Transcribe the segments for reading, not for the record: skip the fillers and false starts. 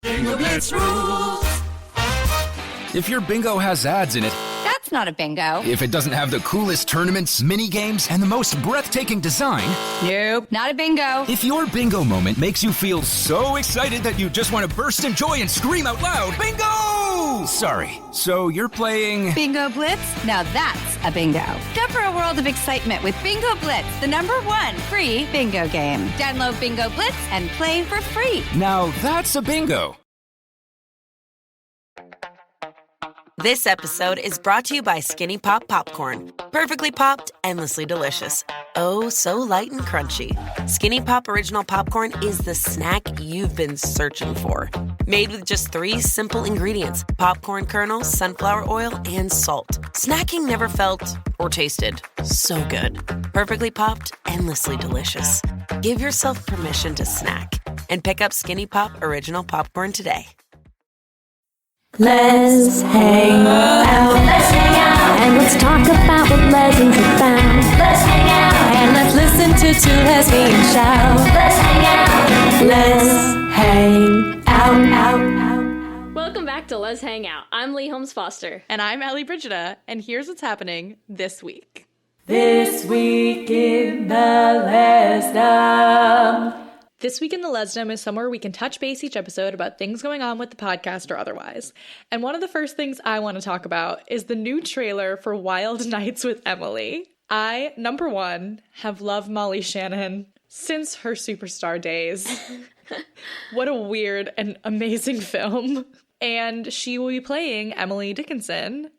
Bingo Blitz rules. If your bingo has ads in it, That's not a bingo. if it doesn't have the coolest tournaments, mini games, and the most breathtaking design, Nope, not a bingo. if your bingo moment makes you feel so excited that you just want to burst in joy and scream out loud, bingo! Sorry, so you're playing... Bingo Blitz? Now that's a bingo. Go for a world of excitement with Bingo Blitz, the #1 free bingo game. Download Bingo Blitz and play for free. Now that's a bingo. This episode is brought to you by Skinny Pop Popcorn. Perfectly popped, endlessly delicious. Oh, so light and crunchy. Skinny Pop Original Popcorn is the snack you've been searching for. Made with just 3 simple ingredients: popcorn kernels, sunflower oil, and salt. Snacking never felt or tasted so good. Perfectly popped, endlessly delicious. Give yourself permission to snack and pick up Skinny Pop Original Popcorn today. Let's hang out. Let's hang out. And let's talk about what legends have found. Let's hang out. And let's listen to two lesbians shout. Let's hang out. Let's hang out. Welcome back to Let's Hang Out. I'm Lee Holmes Foster. And I'm Ellie Brigida, and here's what's happening this week. This week in the Lesdom. This week in the Lesdom is somewhere we can touch base each episode about things going on with the podcast or otherwise. And one of the first things I want to talk about is the new trailer for Wild Nights with Emily. I, number one, have loved Molly Shannon since her Superstar days. What a weird and amazing film. And she will be playing Emily Dickinson.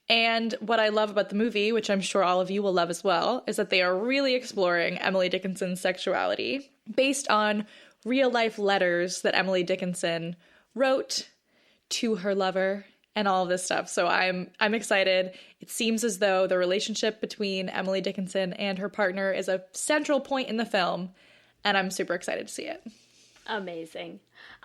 And what I love about the movie, which I'm sure all of you will love as well, is that they are really exploring Emily Dickinson's sexuality based on real-life letters that Emily Dickinson wrote to her lover and all of this stuff. So I'm excited. It seems as though the relationship between Emily Dickinson and her partner is a central point in the film, and I'm super excited to see it. Amazing.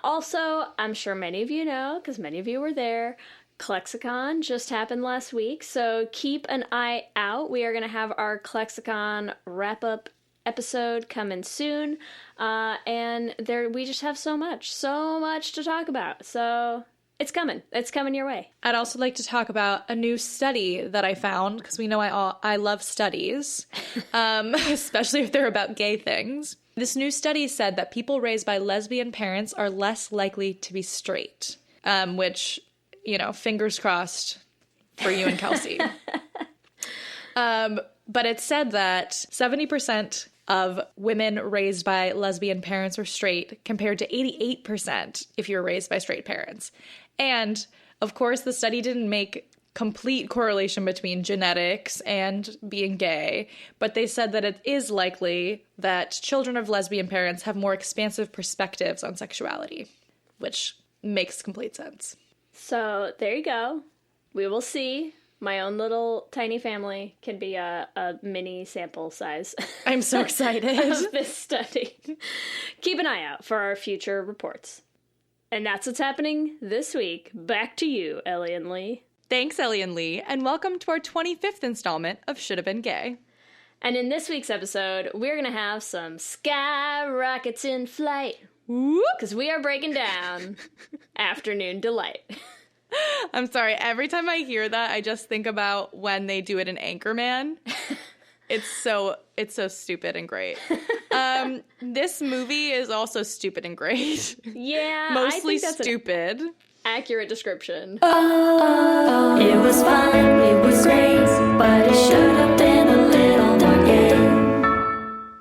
Also, I'm sure many of you know, because many of you were there, Clexicon just happened last week, so keep an eye out. We are going to have our Clexicon wrap-up episode coming soon, and we just have so much to talk about, so it's coming your way. I'd also like to talk about a new study that I found, because we know I love studies, especially if they're about gay things. This new study said that people raised by lesbian parents are less likely to be straight, which... fingers crossed for you and Kelsey. But it said that 70% of women raised by lesbian parents are straight, compared to 88% if you're raised by straight parents. And, of course, the study didn't make complete correlation between genetics and being gay, but they said that it is likely that children of lesbian parents have more expansive perspectives on sexuality, which makes complete sense. So there you go. We will see. My own little tiny family can be a mini sample size. I'm so excited. Of this study. Keep an eye out for our future reports. And that's what's happening this week. Back to you, Ellie and Lee. Thanks, Ellie and Lee, and welcome to our 25th installment of Should Have Been Gay. And in this week's episode, we're going to have some skyrockets in flight. Because we are breaking down Afternoon Delight. I'm sorry, every time I hear that, I just think about when they do it in Anchorman. It's so stupid and great. This movie is also stupid and great. Yeah, Mostly I think that's stupid. An accurate description. Oh, it was fun, it was great, but it should have been a little more gay.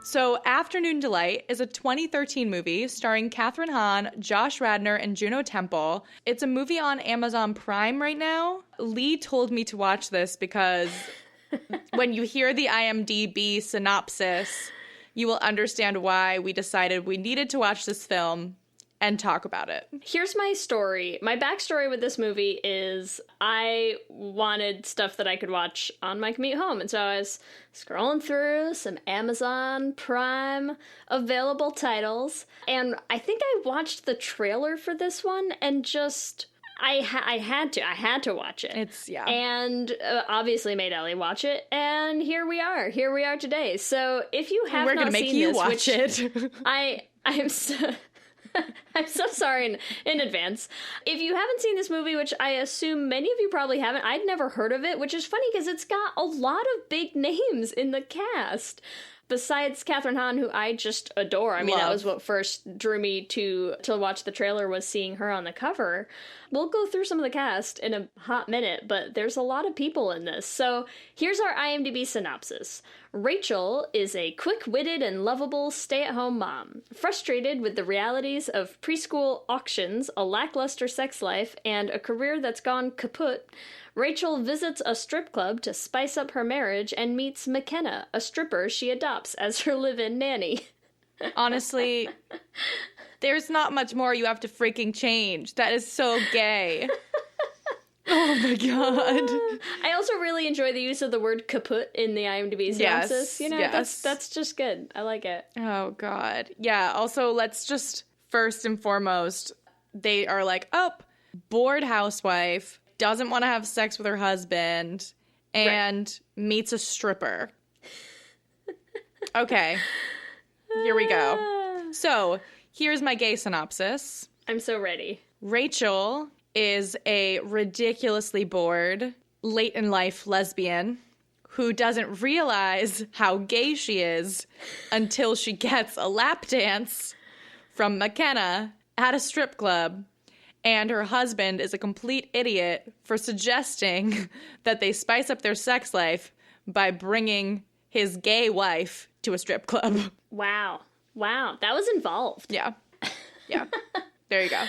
So, Afternoon Delight is a 2013 movie starring Kathryn Hahn, Josh Radnor, and Juno Temple. It's a movie on Amazon Prime right now. Lee told me to watch this because when you hear the IMDb synopsis, you will understand why we decided we needed to watch this film and talk about it. Here's my story. My backstory with this movie is I wanted stuff that I could watch on my commute home. And so I was scrolling through some Amazon Prime available titles. And I think I watched the trailer for this one and just... I had to watch it. And obviously made Ellie watch it, and here we are today. So if you have not seen this, watch it. I am so I'm so sorry in advance. If you haven't seen this movie, which I assume many of you probably haven't, I'd never heard of it, which is funny because it's got a lot of big names in the cast. Besides Kathryn Hahn, who I just adore. I mean, that was what first drew me to watch the trailer, was seeing her on the cover. We'll go through some of the cast in a hot minute, but there's a lot of people in this. So here's our IMDb synopsis. Rachel is a quick-witted and lovable stay-at-home mom. Frustrated with the realities of preschool auctions, a lackluster sex life, and a career that's gone kaput, Rachel visits a strip club to spice up her marriage and meets McKenna, a stripper she adopts as her live-in nanny. Honestly, there's not much more you have to freaking change. That is so gay. Oh my god. I also really enjoy the use of the word kaput in the IMDb synopsis. That's just good. I like it. Oh god. Yeah, also let's just first and foremost, they are like, bored housewife, doesn't want to have sex with her husband, and meets a stripper. Okay. Here we go. So, here's my gay synopsis. I'm so ready. Rachel is a ridiculously bored, late-in-life lesbian who doesn't realize how gay she is until she gets a lap dance from McKenna at a strip club, and her husband is a complete idiot for suggesting that they spice up their sex life by bringing his gay wife to a strip club. Wow. That was involved. Yeah. There you go.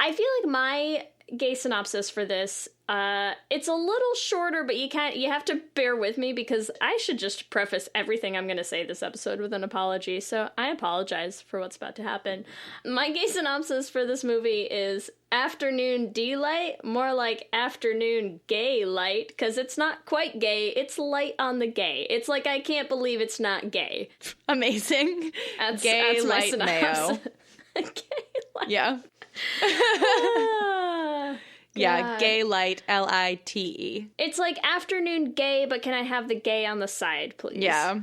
I feel like my gay synopsis for this, it's a little shorter, but you have to bear with me because I should just preface everything I'm going to say this episode with an apology, so I apologize for what's about to happen. My gay synopsis for this movie is afternoon D-light, more like afternoon gay light, because it's not quite gay, it's light on the gay. It's like I can't believe it's not gay. Amazing. That's gay my light mayo. Gay light. Yeah. Yeah, gay light, L-I-T-E. It's like afternoon gay, but can I have the gay on the side, please? Yeah.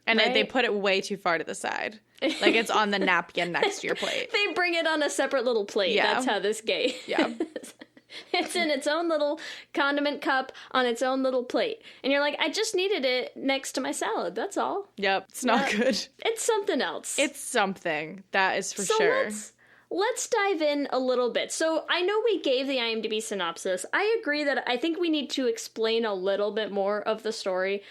And Right? they put it way too far to the side. Like it's on the napkin next to your plate. They bring it on a separate little plate. Yeah. That's how this gay Yeah. is. It's in its own little condiment cup on its own little plate. And you're like, I just needed it next to my salad. That's all. Yep, it's not good. It's something else. It's something, that is for so sure. Let's dive in a little bit. So I know we gave the IMDb synopsis. I agree that I think we need to explain a little bit more of the story,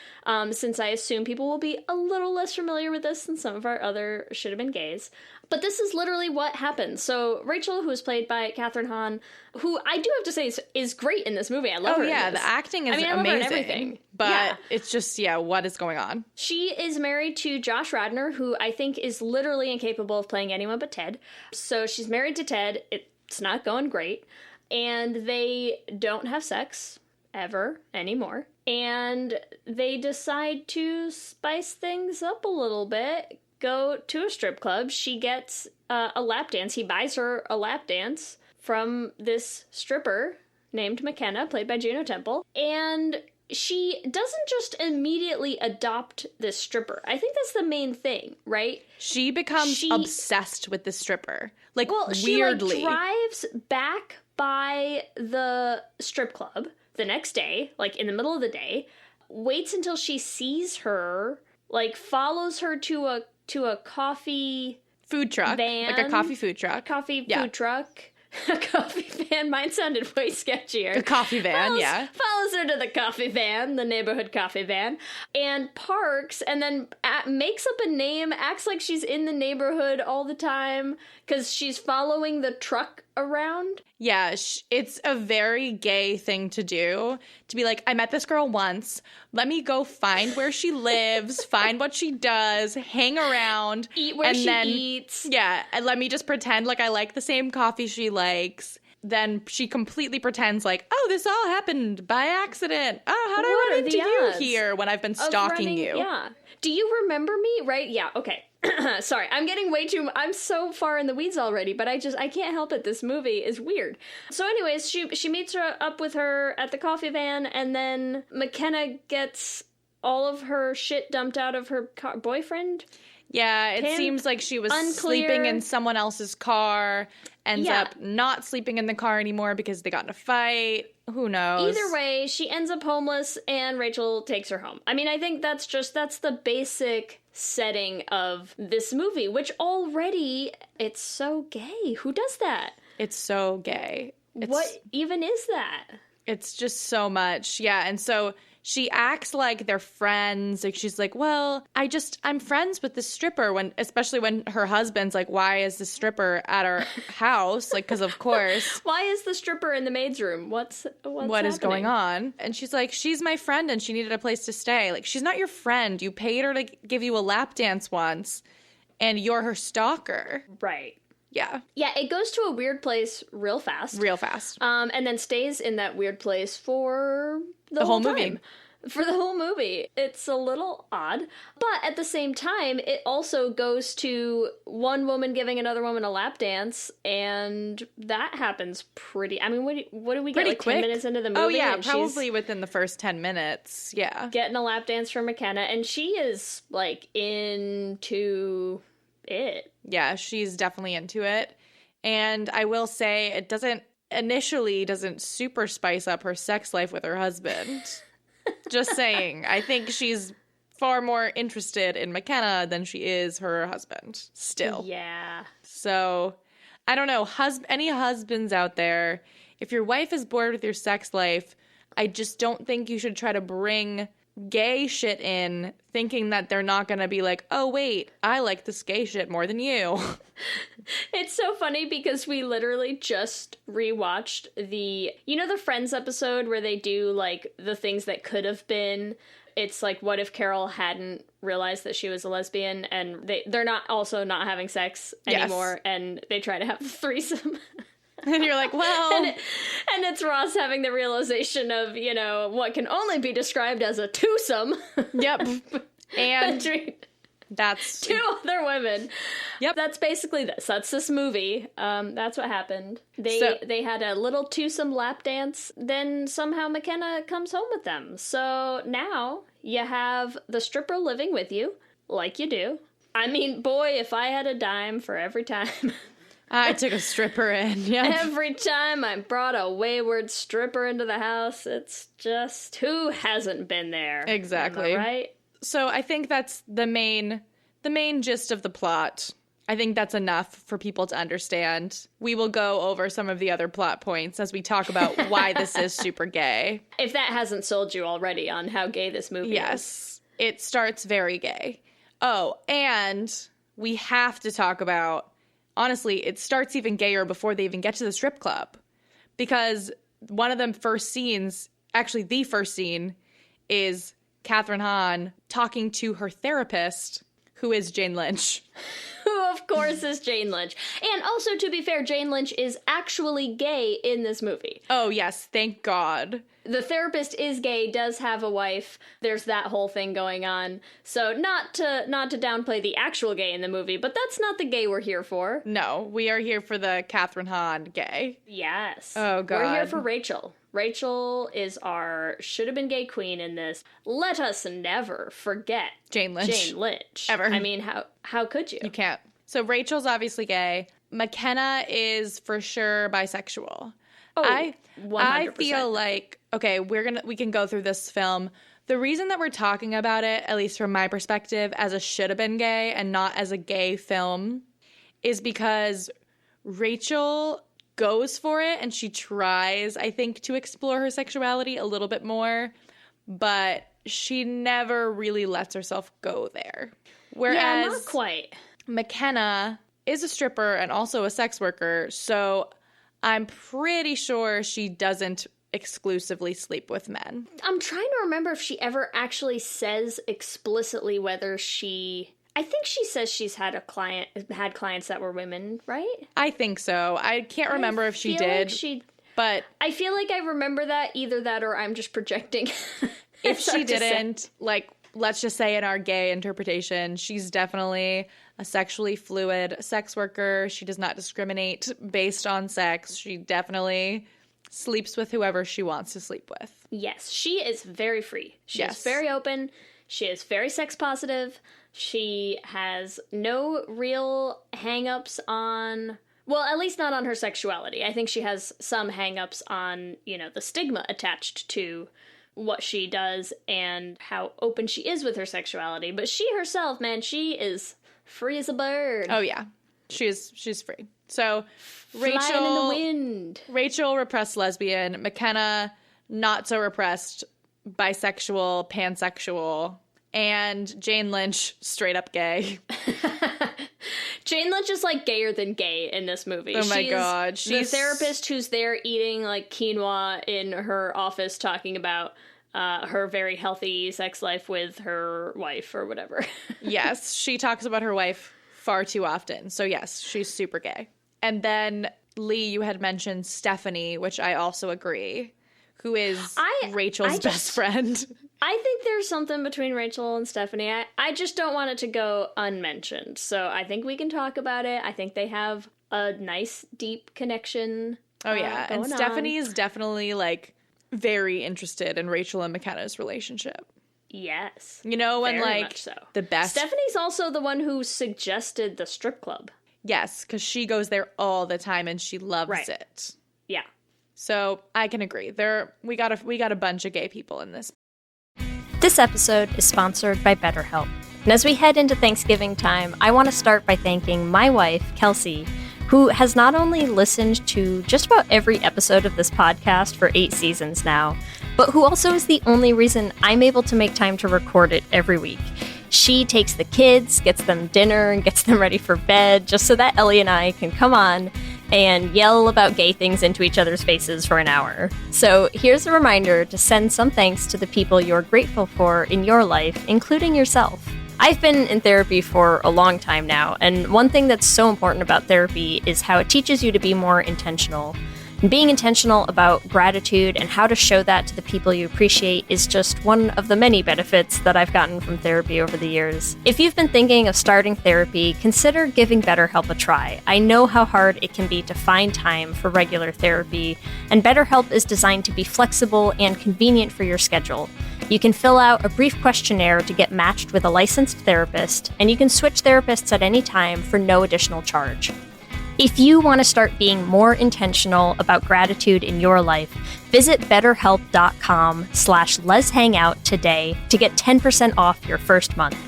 since I assume people will be a little less familiar with this than some of our other Should Have Been Gays. But this is literally what happens. So Rachel, who is played by Kathryn Hahn, who I do have to say is great in this movie. I love her. Oh yeah, the acting is I love her in amazing. everything. But it's just, what is going on? She is married to Josh Radnor, who I think is literally incapable of playing anyone but Ted. So she's married to Ted. It's not going great. And they don't have sex ever anymore. And they decide to spice things up a little bit. Go to a strip club. She gets a lap dance. He buys her a lap dance from this stripper named McKenna, played by Juno Temple. And she doesn't just immediately adopt this stripper. I think that's the main thing, right? She becomes obsessed with the stripper. Like, weirdly. She drives back by the strip club the next day, like in the middle of the day, waits until she sees her, like follows her to a coffee food truck van, like a coffee food truck, food truck, a coffee van. Mine sounded way sketchier. A coffee van, follows her to the coffee van, the neighborhood coffee van, and parks, and then makes up a name, acts like she's in the neighborhood all the time because she's following the truck around. Yeah, it's a very gay thing to do, to be like, I met this girl once, let me go find where she lives, find what she does, hang around. Eat where she eats. Yeah, and let me just pretend like I like the same coffee she likes. Then she completely pretends like, oh, this all happened by accident. Oh, how did I run into you here when I've been stalking you? Yeah. Do you remember me? Right? Yeah, okay. Sorry, I'm so far in the weeds already, but I can't help it. This movie is weird. So anyways, she meets her up with her at the coffee van, and then McKenna gets all of her shit dumped out of her boyfriend. Yeah, it Pimp, seems like she was unclear. sleeping in someone else's car, ends Yeah. up not sleeping in the car anymore because they got in a fight. Who knows? Either way, she ends up homeless and Rachel takes her home. I mean, I think that's the basic setting of this movie, which already, it's so gay. Who does that? It's so gay. What even is that? It's just so much. Yeah, and so she acts like they're friends. Like she's like, well, I'm friends with the stripper, especially when her husband's like, why is the stripper at our house? Like, because of course. Why is the stripper in the maid's room? What is happening? Going on? And she's like, she's my friend and she needed a place to stay. Like, she's not your friend. You paid her to give you a lap dance once and you're her stalker. Right. Yeah. Yeah, it goes to a weird place real fast. And then stays in that weird place for the whole movie. For the whole movie. It's a little odd. But at the same time, it also goes to one woman giving another woman a lap dance, and that happens pretty... I mean, what do we get, like, quick. 10 minutes into the movie? Oh, yeah, and probably within the first 10 minutes. Yeah. getting a lap dance from McKenna, and she is, like, into it. Yeah, she's definitely into it. And I will say it doesn't super spice up her sex life with her husband. Just saying. I think she's far more interested in McKenna than she is her husband still. Yeah. So, I don't know. Any husbands out there, if your wife is bored with your sex life, I just don't think you should try to bring gay shit in thinking that they're not gonna be like, oh wait, I like this gay shit more than you. It's so funny because we literally just rewatched the Friends episode where they do like the things that could have been. It's like, what if Carol hadn't realized that she was a lesbian, and they're not having sex anymore, and they try to have a threesome. And you're like, well... And it's Ross having the realization of, what can only be described as a twosome. Yep. And that's... two other women. Yep. That's basically this. That's this movie. That's what happened. They had a little twosome lap dance. Then somehow McKenna comes home with them. So now you have the stripper living with you, like you do. I mean, boy, if I had a dime for every time... I took a stripper in, yeah. Every time I brought a wayward stripper into the house, it's just, who hasn't been there? Exactly. Am I right? So I think that's the main gist of the plot. I think that's enough for people to understand. We will go over some of the other plot points as we talk about why this is super gay. If that hasn't sold you already on how gay this movie is. Yes, it starts very gay. Oh, and we have to talk about... Honestly, it starts even gayer before they even get to the strip club. Because one of the first scenes, actually the first scene, is Kathryn Hahn talking to her therapist, who is Jane Lynch. Who, of course, is Jane Lynch. And also, to be fair, Jane Lynch is actually gay in this movie. Oh, yes. Thank God. The therapist is gay, does have a wife. There's that whole thing going on. So not to downplay the actual gay in the movie, but that's not the gay we're here for. No, we are here for the Kathryn Hahn gay. Yes. Oh, God. We're here for Rachel. Rachel is our should-have-been gay queen in this. Let us never forget Jane Lynch. Jane Lynch. Ever. I mean, how could you? You can't. So Rachel's obviously gay. McKenna is for sure bisexual. Oh, 100%. I feel like, okay, we can go through this film. The reason that we're talking about it, at least from my perspective, as a should-have-been gay and not as a gay film, is because Rachel goes for it and she tries, I think, to explore her sexuality a little bit more, but she never really lets herself go there. Whereas yeah, not quite. McKenna is a stripper and also a sex worker, so I'm pretty sure she doesn't exclusively sleep with men. I'm trying to remember if she ever actually says explicitly whether she... I think she says she's had clients that were women, right? I think so. I can't remember if she did. But I feel like I remember that, either that or I'm just projecting. If she didn't, like, let's just say in our gay interpretation, she's definitely a sexually fluid sex worker. She does not discriminate based on sex. She definitely sleeps with whoever she wants to sleep with. Yes, she is very free. She Yes. is very open. She is very sex positive. She has no real hang-ups on, well, at least not on her sexuality. I think she has some hang-ups on, the stigma attached to what she does and how open she is with her sexuality. But she herself, man, she is free as a bird. Oh, yeah. She's free. So Flying in the wind. Rachel, repressed lesbian. McKenna, not so repressed, bisexual, pansexual. And Jane Lynch, straight up gay. Jane Lynch is like gayer than gay in this movie. Oh my God. She's the therapist who's there eating like quinoa in her office talking about her very healthy sex life with her wife or whatever. Yes, she talks about her wife far too often. So yes, she's super gay. And then Lee, you had mentioned Stephanie, which I also agree, who is Rachel's best friend. I think there's something between Rachel and Stephanie. I just don't want it to go unmentioned. So I think we can talk about it. I think they have a nice, deep connection. Oh, yeah. And Stephanie is definitely, like, very interested in Rachel and McKenna's relationship. Yes. You know, when, very like, much so. the best... Stephanie also the one who suggested the strip club. Yes, because she goes there all the time and she loves it. Yeah. So I can agree. We got a bunch of gay people in this. This episode is sponsored by BetterHelp. And as we head into Thanksgiving time, I want to start by thanking my wife, Kelsey, who has not only listened to just about every episode of this podcast for 8 seasons now, but who also is the only reason I'm able to make time to record it every week. She takes the kids, gets them dinner, and gets them ready for bed just so that Ellie and I can come on and yell about gay things into each other's faces for an hour. So here's a reminder to send some thanks to the people you're grateful for in your life, including yourself. I've been in therapy for a long time now, and one thing that's so important about therapy is how it teaches you to be more intentional. And being intentional about gratitude and how to show that to the people you appreciate is just one of the many benefits that I've gotten from therapy over the years. If you've been thinking of starting therapy, consider giving BetterHelp a try. I know how hard it can be to find time for regular therapy, and BetterHelp is designed to be flexible and convenient for your schedule. You can fill out a brief questionnaire to get matched with a licensed therapist, and you can switch therapists at any time for no additional charge. If you want to start being more intentional about gratitude in your life, visit betterhelp.com/letshangout today to get 10% off your first month.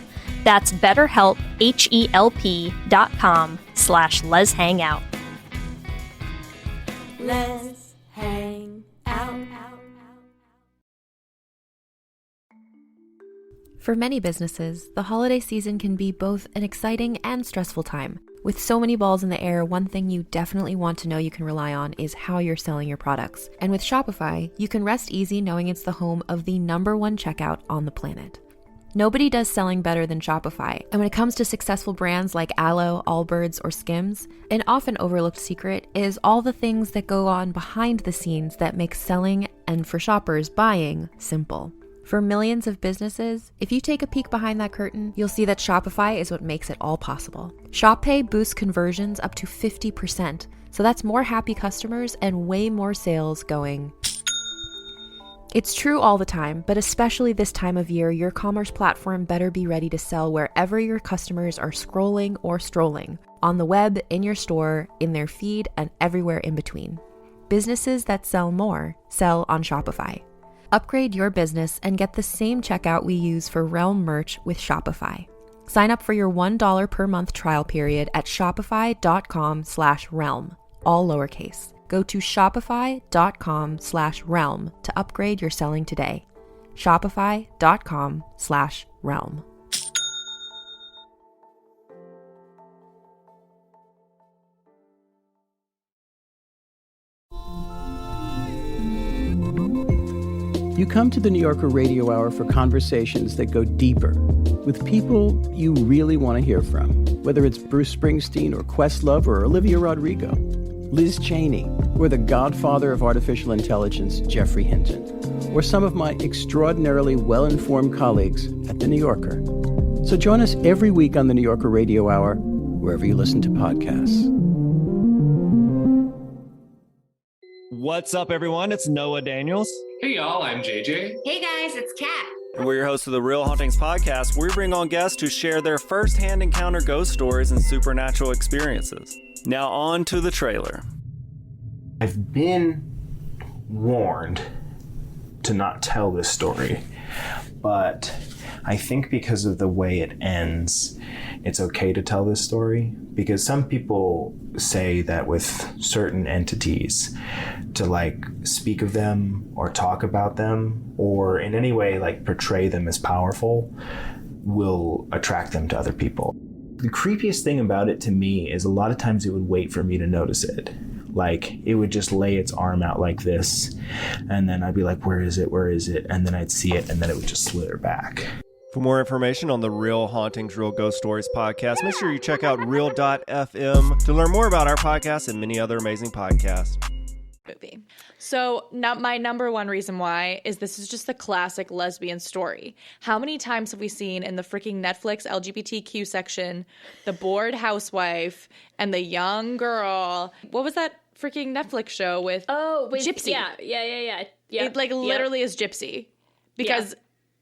That's BetterHelp, HELP.com/letshangout. Let's hang out. For many businesses, the holiday season can be both an exciting and stressful time. With so many balls in the air, one thing you definitely want to know you can rely on is how you're selling your products. And with Shopify, you can rest easy knowing it's the home of the #1 checkout on the planet. Nobody does selling better than Shopify. And when it comes to successful brands like Aloe, Allbirds, or Skims, an often overlooked secret is all the things that go on behind the scenes that make selling, and for shoppers, buying, simple. For millions of businesses, if you take a peek behind that curtain, you'll see that Shopify is what makes it all possible. Shop Pay boosts conversions up to 50%, so that's more happy customers and way more sales going. It's true all the time, but especially this time of year, your commerce platform better be ready to sell wherever your customers are scrolling or strolling, on the web, in your store, in their feed, and everywhere in between. Businesses that sell more sell on Shopify. Upgrade your business and get the same checkout we use for Realm merch with Shopify. Sign up for your $1 per month trial period at shopify.com/realm, all lowercase. Go to shopify.com/realm to upgrade your selling today. Shopify.com/realm. You come to the New Yorker Radio Hour for conversations that go deeper with people you really want to hear from, whether it's Bruce Springsteen or Questlove or Olivia Rodrigo, Liz Cheney, or the godfather of artificial intelligence, Jeffrey Hinton, or some of my extraordinarily well-informed colleagues at the New Yorker. So join us every week on the New Yorker Radio Hour, wherever you listen to podcasts. What's up, everyone? It's Noah Daniels. Hey, y'all, I'm JJ. Hey, guys, it's Kat. And we're your hosts of the Real Hauntings podcast. We bring on guests who share their first-hand encounter ghost stories and supernatural experiences. Now on to the trailer. I've been warned to not tell this story, but I think because of the way it ends, it's okay to tell this story, because some people say that with certain entities, to like speak of them or talk about them or in any way like portray them as powerful will attract them to other people. The creepiest thing about it to me is a lot of times it would wait for me to notice it. Like, it would just lay its arm out like this, and then I'd be like, where is it? Where is it? And then I'd see it, and then it would just slither back. For more information on the Real Hauntings, Real Ghost Stories podcast, make sure you check out real.fm to learn more about our podcast and many other amazing podcasts. Movie. So my number one reason why is this is just the classic lesbian story. How many times have we seen in the freaking Netflix LGBTQ section the bored housewife and the young girl? What was that freaking Netflix show with Gypsy? Yeah. It like literally is Gypsy because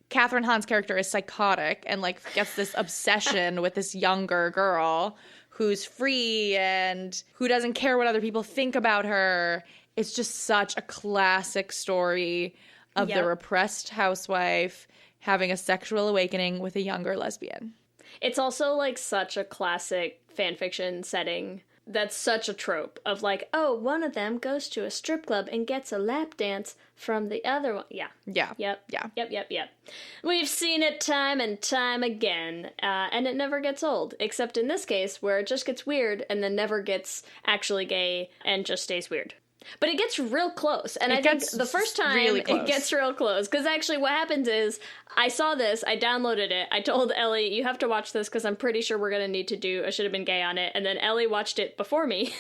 Catherine Hahn's character is psychotic and like gets this obsession with this younger girl who's free and who doesn't care what other people think about her. It's just such a classic story of the repressed housewife having a sexual awakening with a younger lesbian. It's also like such a classic fan fiction setting. That's such a trope of like, oh, one of them goes to a strip club and gets a lap dance from the other one. Yep. We've seen it time and time again, and it never gets old, except in this case where it just gets weird and then never gets actually gay and just stays weird. But it gets real close, and I think the first time it gets real close, because actually what happens is, I saw this, I downloaded it, I told Ellie, you have to watch this because I'm pretty sure we're going to need to do a Should Have Been Gay on it, and then Ellie watched it before me,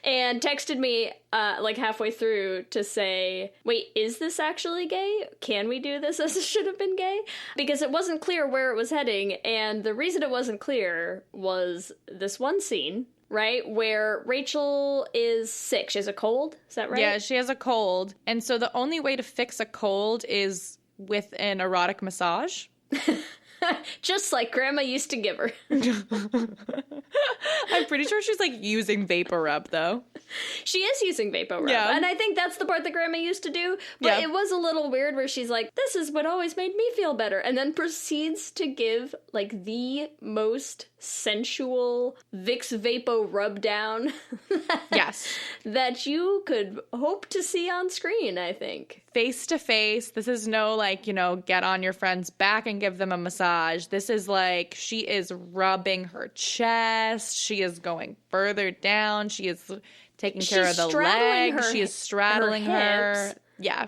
and texted me like halfway through to say, wait, is this actually gay? Can we do this as a Should Have Been Gay? Because it wasn't clear where it was heading, and the reason it wasn't clear was this one scene, right, where Rachel is sick. She has a cold, is that right? Yeah, she has a cold. And so the only way to fix a cold is with an erotic massage. Just like Grandma used to give her. I'm pretty sure she's like using Vapor Rub though. She is using Vapor Rub. Yeah. And I think that's the part that Grandma used to do. But it was a little weird where she's like, this is what always made me feel better. And then proceeds to give like the most sensual Vicks Vapo rub down that you could hope to see on screen, I think. Face to face. This is no like, you know, get on your friend's back and give them a massage. This is like she is rubbing her chest. She is going further down. She is taking care of the leg. She is straddling her. Yeah.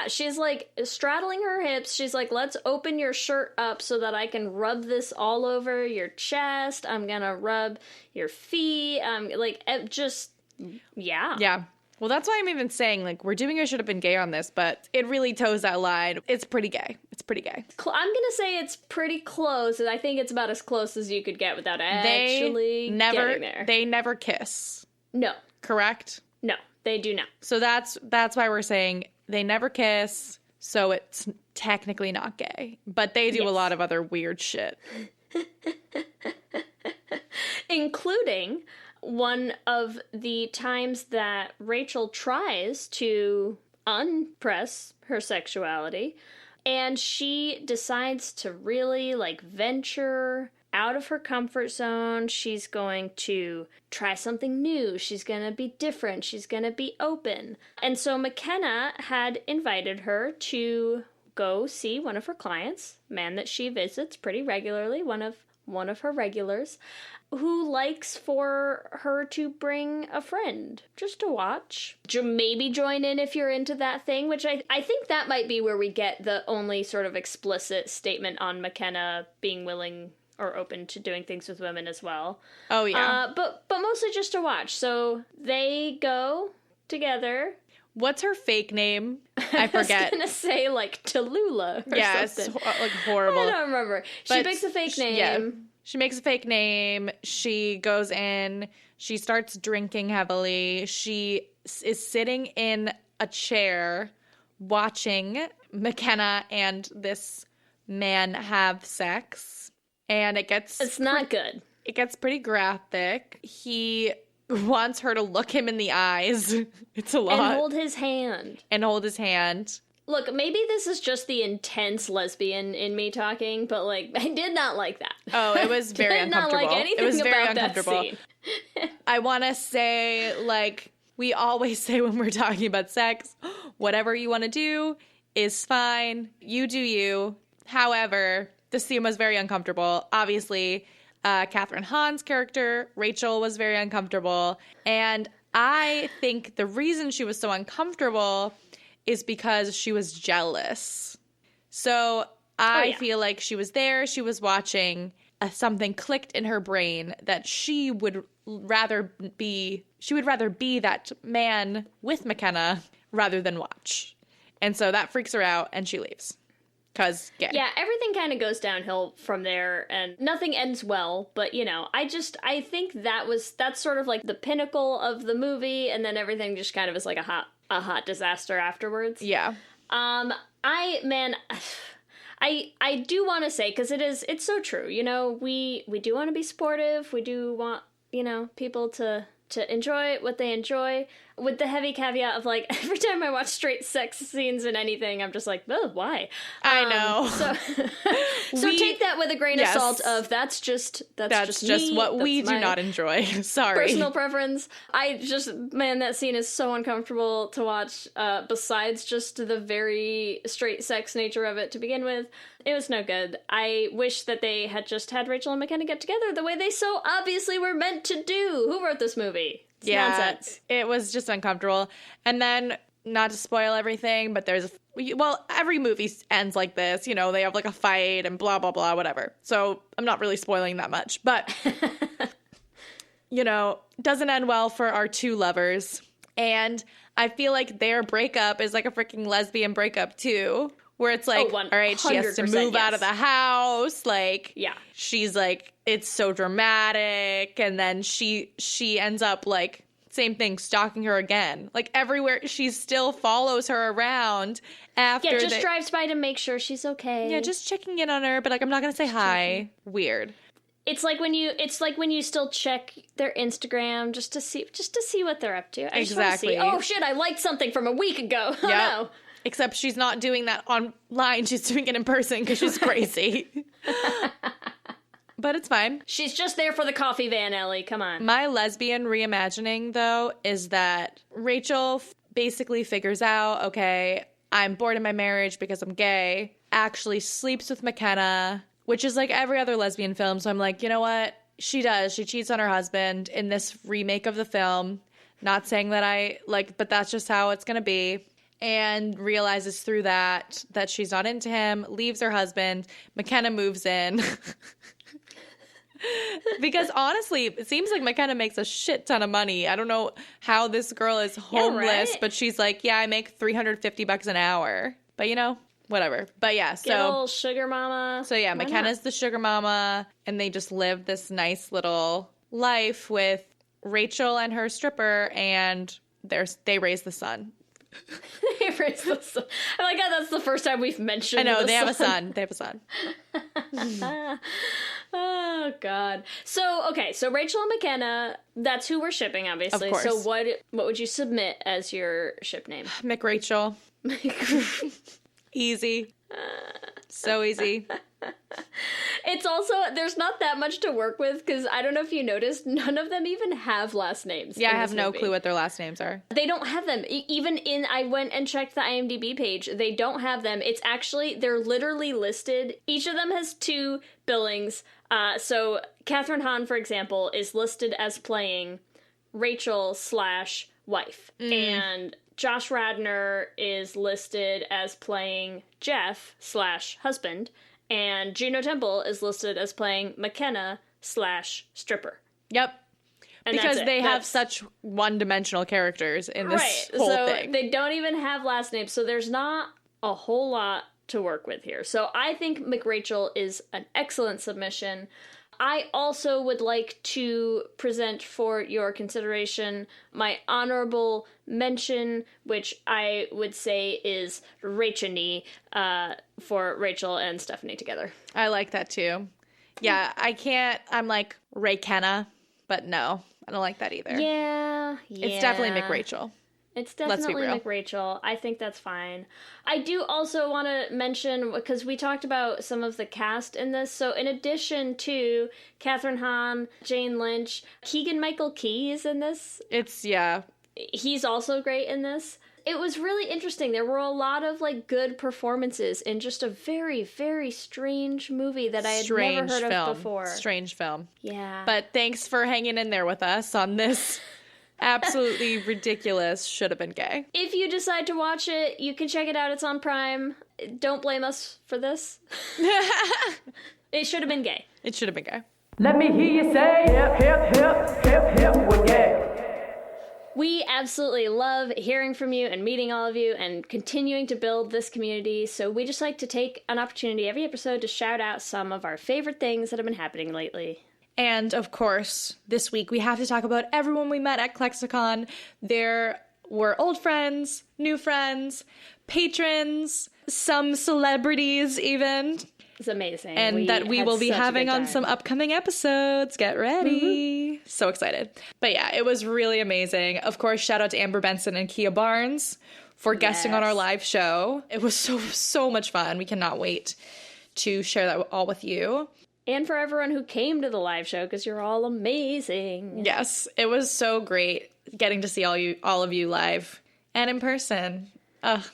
She's like straddling her hips. She's like, let's open your shirt up so that I can rub this all over your chest. I'm gonna rub your feet. Yeah. Well, that's why I'm even saying, like, we're doing a Should Have Been Gay on this, but it really toes that line. It's pretty gay. I'm gonna say it's pretty close, and I think it's about as close as you could get without actually getting there. They never kiss. No. Correct? No, they do not. So that's why we're saying they never kiss, so it's technically not gay. But they do a lot of other weird shit. Including one of the times that Rachel tries to unpress her sexuality, and she decides to really, like, venture out of her comfort zone. She's going to try something new. She's going to be different. She's going to be open. And so McKenna had invited her to go see one of her clients, a man that she visits pretty regularly, one of her regulars, who likes for her to bring a friend just to watch. Maybe join in if you're into that thing, which I think that might be where we get the only sort of explicit statement on McKenna being willing or open to doing things with women as well. Oh, yeah. But mostly just to watch. So they go together. What's her fake name? I forget. I was gonna say like Tallulah or something. It's like horrible. I don't remember. She makes a fake name. Yeah. She makes a fake name. She goes in. She starts drinking heavily. She is sitting in a chair watching McKenna and this man have sex, and it's not good. It gets pretty graphic. He wants her to look him in the eyes. It's a lot. And hold his hand. Look, maybe this is just the intense lesbian in me talking, but like I did not like that. Oh, it was very uncomfortable. Not like anything it was very about uncomfortable. That scene. I want to say, like we always say when we're talking about sex, whatever you want to do is fine. You do you. However, the scene was very uncomfortable. Obviously, Catherine Hahn's character, Rachel, was very uncomfortable. And I think the reason she was so uncomfortable is because she was jealous. So I feel like she was there, she was watching, something clicked in her brain that she would rather be that man with McKenna rather than watch. And so that freaks her out and she leaves. 'Cause gay. Yeah, everything kind of goes downhill from there and nothing ends well, but I think that's sort of like the pinnacle of the movie, and then everything just kind of is like a hot disaster afterwards. Yeah. I do want to say, because it's so true, we do want to be sportive, we do want, people to enjoy what they enjoy, with the heavy caveat of like every time I watch straight sex scenes in anything, I'm just like, oh, why? I know. So take that with a grain of salt. Of that's just me. What we do not enjoy. Sorry, personal preference. That scene is so uncomfortable to watch. Besides just the very straight sex nature of it to begin with, it was no good. I wish that they had just had Rachel and McKenna get together the way they so obviously were meant to do. Who wrote this movie? It's nonsense. It was just uncomfortable. And then, not to spoil everything, but every movie ends like this. They have like a fight and blah, blah, blah, whatever. So I'm not really spoiling that much. But, doesn't end well for our two lovers. And I feel like their breakup is like a freaking lesbian breakup too. Where it's like, all right, she has to move out of the house. Like, yeah, she's like, it's so dramatic. And then she ends up like, same thing, stalking her again. Like everywhere, she still follows her around after. Yeah, just drives by to make sure she's okay. Yeah, just checking in on her. But like, I'm not going to say hi. Weird. It's like when you still check their Instagram just to see what they're up to. Exactly. Oh shit, I liked something from a week ago. Oh no. Except she's not doing that online. She's doing it in person because she's crazy. But it's fine. She's just there for the coffee van, Ellie. Come on. My lesbian reimagining, though, is that Rachel basically figures out, okay, I'm bored in my marriage because I'm gay, actually sleeps with McKenna, which is like every other lesbian film. So I'm like, you know what? She does. She cheats on her husband in this remake of the film. Not saying that but that's just how it's going to be. And realizes through that she's not into him, leaves her husband, McKenna moves in. Because honestly, it seems like McKenna makes a shit ton of money. I don't know how this girl is homeless, but she's like, yeah, I make $350 an hour. But whatever. But yeah, Get a little sugar mama. So yeah, McKenna's the sugar mama, and they just live this nice little life with Rachel and her stripper, and they raise the son. They raise the son. Oh my god, that's the first time we've mentioned. I know they have a son. They have a son. Oh god. So Rachel and McKenna. That's who we're shipping, obviously. Of course. So what would you submit as your ship name? McRachel. Easy. So easy. It's also, there's not that much to work with, because I don't know if you noticed, none of them even have last names. Yeah, I have no clue what their last names are. They don't have them. I went and checked the IMDb page. They don't have them. It's actually, they're literally listed. Each of them has 2 billings. So Catherine Hahn, for example, is listed as playing Rachel/wife. And Josh Radnor is listed as playing Jeff/husband. And Juno Temple is listed as playing McKenna/stripper. Yep. And because they have such one-dimensional characters in this whole thing. They don't even have last names, so there's not a whole lot to work with here. So I think McRachel is an excellent submission. I also would like to present for your consideration my honorable mention, which I would say is Rachel for Rachel and Stephanie together. I like that too. Yeah, I'm like Ray Kenna, but no, I don't like that either. Yeah. It's definitely McRachel. It's definitely McRachel. I think that's fine. I do also want to mention, because we talked about some of the cast in this, so in addition to Catherine Hahn, Jane Lynch, Keegan-Michael Key is in this. He's also great in this. It was really interesting. There were a lot of like good performances in just a very, very strange movie that I had never heard of before. Strange film. Yeah. But thanks for hanging in there with us on this absolutely ridiculous should have been gay. If you decide to watch it, you can check it out. It's on Prime. Don't blame us for this. It should have been gay. It should have been gay. Let me hear you say hip, hip, hip, hip, hip, we're gay. We absolutely love hearing from you and meeting all of you and continuing to build this community. So we just like to take an opportunity every episode to shout out some of our favorite things that have been happening lately. And of course, this week we have to talk about everyone we met at ClexaCon. There were old friends, new friends, patrons, some celebrities even. It's amazing. And that we will be having on some upcoming episodes. Get ready. Mm-hmm. So excited. But yeah, it was really amazing. Of course, shout out to Amber Benson and Kia Barnes for guesting on our live show. It was so much fun. We cannot wait to share that all with you. And for everyone who came to the live show, because you're all amazing. Yes, it was so great getting to see all of you live and in person.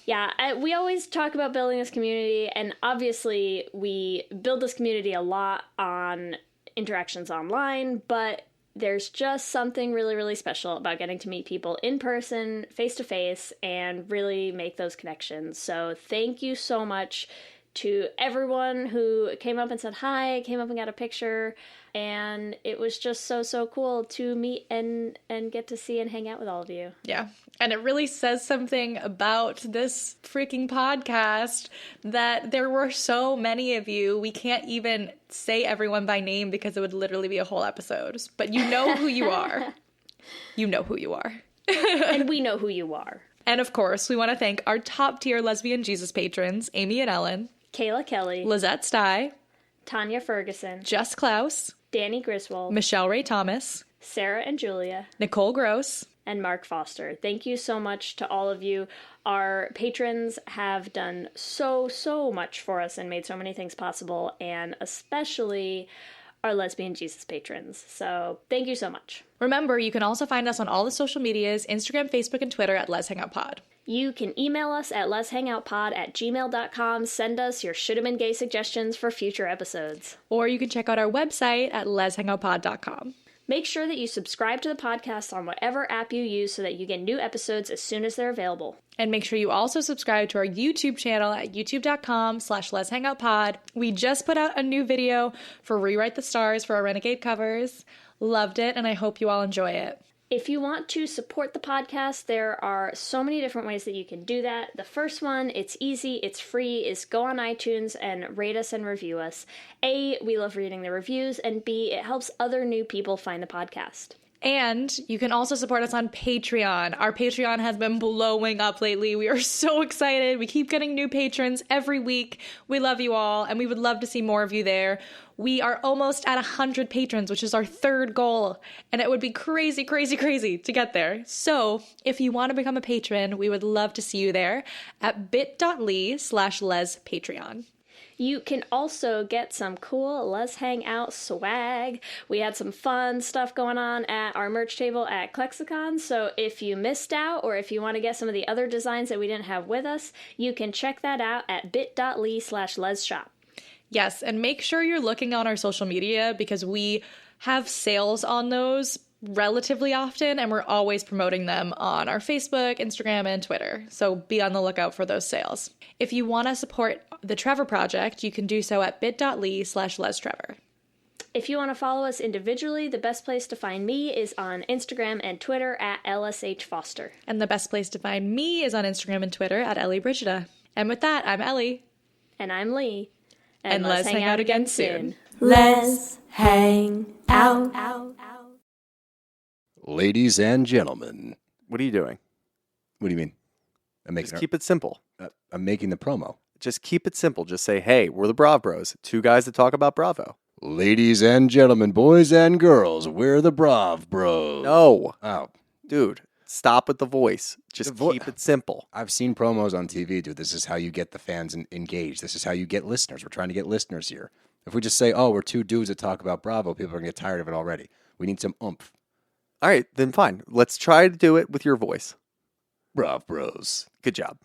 Yeah, we always talk about building this community, and obviously we build this community a lot on interactions online, but there's just something really, really special about getting to meet people in person, face-to-face, and really make those connections. So thank you so much to everyone who came up and said hi, came up and got a picture, and it was just so cool to meet and get to see and hang out with all of you. Yeah, and it really says something about this freaking podcast that there were so many of you. We can't even say everyone by name because it would literally be a whole episode. But you know who you are. You know who you are. And we know who you are. And of course, we want to thank our top tier Lesbian Jesus patrons, Amy and Ellen, Kayla Kelly, Lizette Stye, Tanya Ferguson, Jess Klaus, Danny Griswold, Michelle Ray Thomas, Sarah and Julia, Nicole Gross, and Mark Foster. Thank you so much to all of you. Our patrons have done so much for us and made so many things possible, and especially our Lesbian Jesus patrons. So thank you so much. Remember, you can also find us on all the social medias, Instagram, Facebook, and Twitter at Let's Hang Out Pod. You can email us at letshangoutpod@gmail.com. Send us your should have been gay suggestions for future episodes. Or you can check out our website at letshangoutpod.com. Make sure that you subscribe to the podcast on whatever app you use so that you get new episodes as soon as they're available. And make sure you also subscribe to our YouTube channel at youtube.com/letshangoutpod. We just put out a new video for Rewrite the Stars for our Renegade covers. Loved it, and I hope you all enjoy it. If you want to support the podcast, there are so many different ways that you can do that. The first one, it's easy, it's free, is go on iTunes and rate us and review us. A, we love reading the reviews, and B, it helps other new people find the podcast. And you can also support us on Patreon. Our Patreon has been blowing up lately. We are so excited. We keep getting new patrons every week. We love you all, and we would love to see more of you there. We are almost at 100 patrons, which is our third goal, and it would be crazy to get there. So if you want to become a patron, we would love to see you there at bit.ly/lespatreon. You can also get some cool Let's Hang Out swag. We had some fun stuff going on at our merch table at ClexaCon, so if you missed out or if you want to get some of the other designs that we didn't have with us, you can check that out at bit.ly/lesshop. Yes, and make sure you're looking on our social media because we have sales on those relatively often, and we're always promoting them on our Facebook, Instagram, and Twitter. So be on the lookout for those sales. If you want to support the Trevor Project, you can do so at bit.ly/lestrevor. If you want to follow us individually, the best place to find me is on Instagram and Twitter at LSHFoster. And the best place to find me is on Instagram and Twitter at EllieBrigida. And with that, I'm Ellie. And I'm Lee. And let's hang out again soon. Let's hang out. Ladies and gentlemen. What are you doing? What do you mean? Just keep it simple. I'm making the promo. Just keep it simple. Just say, hey, we're the Brav Bros. Two guys that talk about Bravo. Ladies and gentlemen, boys and girls, we're the Brav Bros. No. Oh. Dude, stop with the voice. Just keep it simple. I've seen promos on TV, dude. This is how you get the fans engaged. This is how you get listeners. We're trying to get listeners here. If we just say, oh, we're two dudes that talk about Bravo, people are going to get tired of it already. We need some oomph. All right, then fine. Let's try to do it with your voice. Brav Bros. Good job.